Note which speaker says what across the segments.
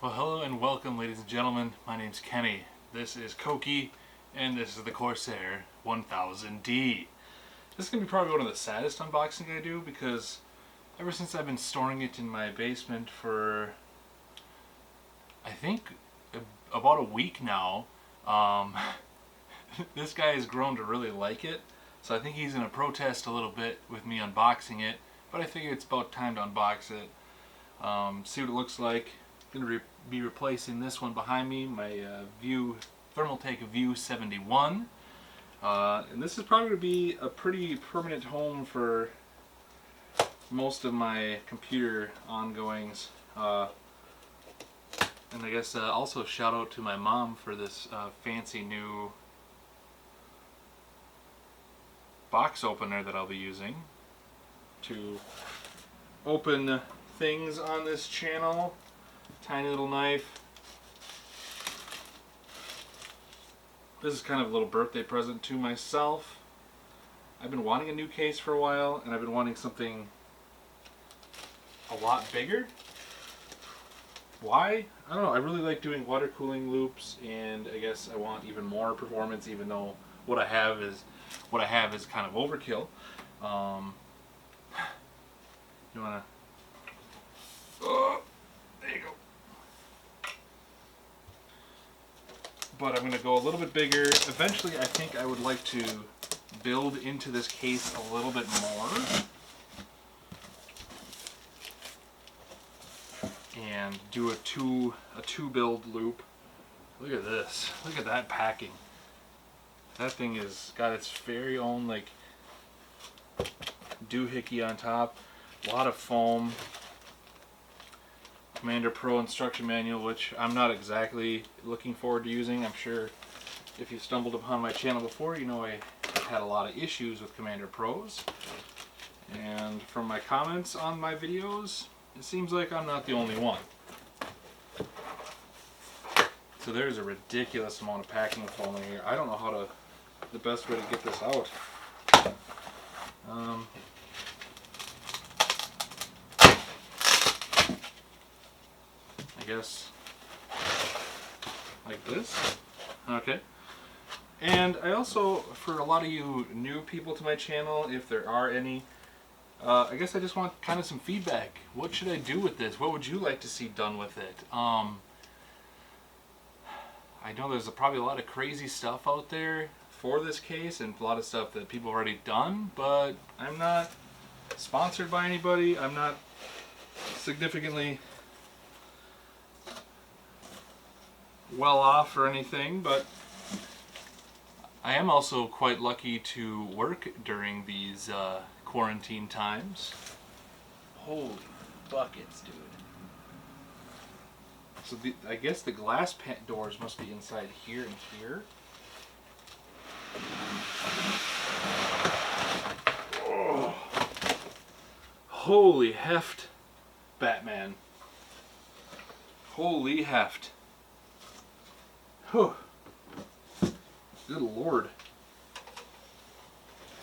Speaker 1: Well, hello and welcome, ladies and gentlemen. My name's Kenne. This is Koki, and this is the Corsair 1000D. This is going to be probably one of the saddest unboxing I do because ever since I've been storing it in my basement for, I think, about a week now, this guy has grown to really like it. So I think he's going to protest a little bit with me unboxing it, but I figure it's about time to unbox it. See what it looks like. I'm going to be replacing this one behind me, my Thermaltake View 71. And this is probably going to be a pretty permanent home for most of my computer ongoings. And I guess also shout out to my mom for this fancy new box opener that I'll be using to open things on this channel. Tiny little knife. This is kind of a little birthday present to myself. I've been wanting a new case for a while, and I've been wanting something a lot bigger. Why? I don't know. I really like doing water cooling loops, and I guess I want even more performance, even though what I have is kind of overkill. You wanna? Oh, there you go. But I'm going to go a little bit bigger. Eventually, I think I would like to build into this case a little bit more. And do a two build loop. Look at this. Look at that packing. That thing has got its very own like doohickey on top. A lot of foam. Commander Pro instruction manual, which I'm not exactly looking forward to using. I'm sure if you stumbled upon my channel before, you know I've had a lot of issues with Commander Pros. And from my comments on my videos, it seems like I'm not the only one. So there's a ridiculous amount of packing foam in here. I don't know the best way to get this out. I guess like this. Okay. And I also, for a lot of you new people to my channel, if there are any, I guess I just want kind of some feedback. What should I do with this? What would you like to see done with it? I know there's probably a lot of crazy stuff out there for this case and a lot of stuff that people have already done, but I'm not sponsored by anybody. I'm not significantly well off or anything, but I am also quite lucky to work during these quarantine times. Holy buckets, dude. So I guess the glass doors must be inside here and here. Oh. Holy heft, Batman. Holy heft. Whew. Good Lord.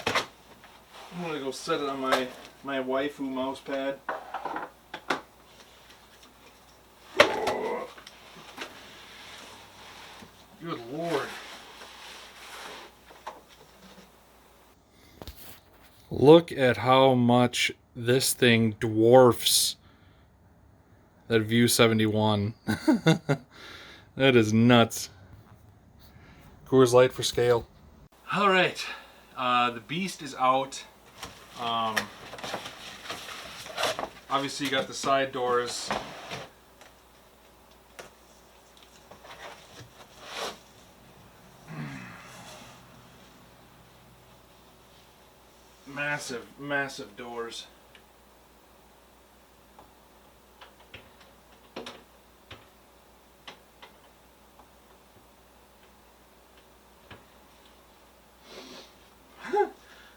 Speaker 1: I'm gonna go set it on my waifu mouse pad. Good Lord. Look at how much this thing dwarfs that View 71. That is nuts. Coors Light for scale. Alright, the beast is out. Obviously you got the side doors. Massive, massive doors.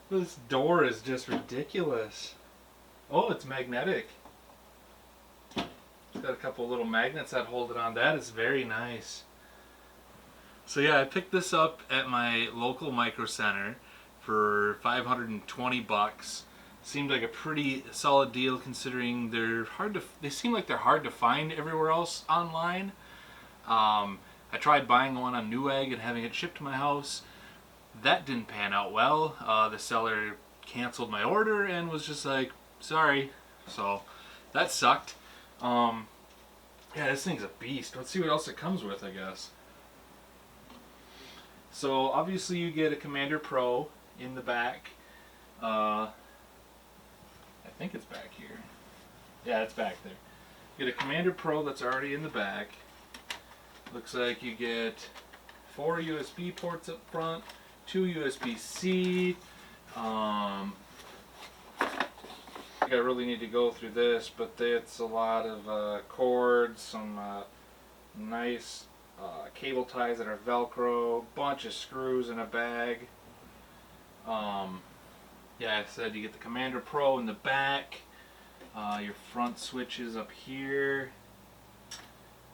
Speaker 1: This door is just ridiculous. Oh, it's magnetic. It's got a couple little magnets that hold it on. That is very nice. So yeah, I picked this up at my local Micro Center for $520. Seemed like a pretty solid deal considering they seem like they're hard to find everywhere else online. I tried buying one on Newegg and having it shipped to my house. That didn't pan out well. The seller canceled my order and was just like, sorry. So that sucked. Yeah, this thing's a beast. Let's see what else it comes with, I guess. So obviously you get a Commander Pro in the back. I think it's back here. Yeah, it's back there. You get a Commander Pro that's already in the back. Looks like you get 4 USB ports up front, 2 USB-C. I think I really need to go through this, but it's a lot of cords, some nice cable ties that are Velcro, bunch of screws in a bag. Yeah, I said you get the Commander Pro in the back. Your front switches up here.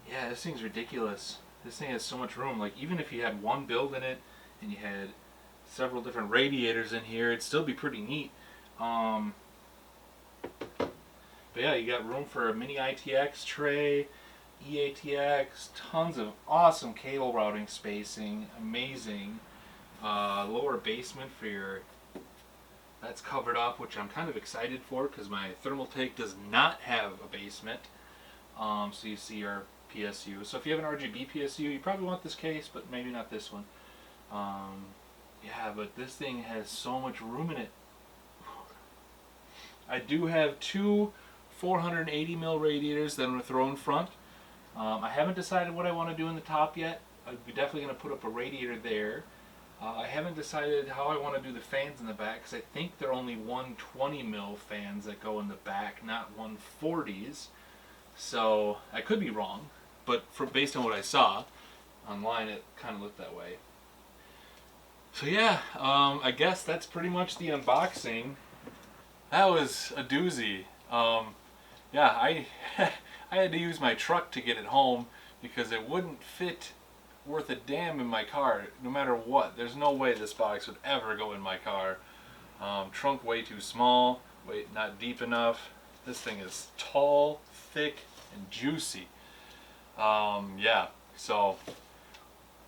Speaker 1: Yeah, this thing's ridiculous. This thing has so much room. Like, even if you had one build in it and you had several different radiators in here, it'd still be pretty neat. But yeah, you got room for a mini ITX tray, eATX, tons of awesome cable routing spacing, amazing. Lower basement for your, that's covered up, which I'm kind of excited for because my thermal take does not have a basement. So you see your PSU. So if you have an RGB PSU, you probably want this case, but maybe not this one. Yeah, but this thing has so much room in it. I do have 2 480mm radiators that I'm going to throw in front. I haven't decided what I want to do in the top yet. I'm definitely going to put up a radiator there. I haven't decided how I want to do the fans in the back because I think they're only 120mm fans that go in the back, not 140s. So I could be wrong, but based on what I saw online, it kind of looked that way. So yeah, I guess that's pretty much the unboxing. That was a doozy. Yeah, I I had to use my truck to get it home because it wouldn't fit worth a damn in my car, no matter what. There's no way this box would ever go in my car. Trunk way too small, weight not deep enough. This thing is tall, thick, and juicy. Yeah, so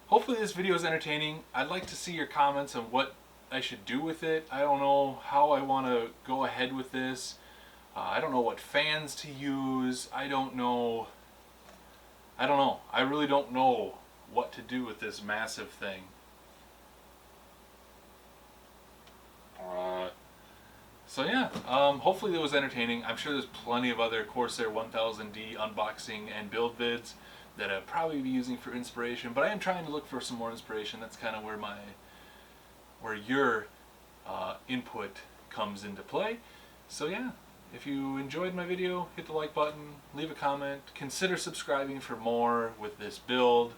Speaker 1: hopefully this video is entertaining. I'd like to see your comments on what I should do with it. I don't know how I want to go ahead with this. I don't know what fans to use. I don't know. I really don't know what to do with this massive thing. So yeah, hopefully it was entertaining. I'm sure there's plenty of other Corsair 1000D unboxing and build vids that I'll probably be using for inspiration, but I am trying to look for some more inspiration. That's kind of where your input comes into play. So yeah, if you enjoyed my video, hit the like button, leave a comment, consider subscribing for more with this build,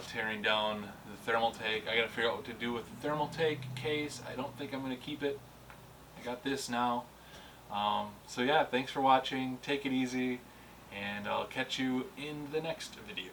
Speaker 1: tearing down the thermal take. I gotta figure out what to do with the thermal take case. I don't think I'm gonna keep it. I got this now. So yeah, thanks for watching, take it easy, and I'll catch you in the next video.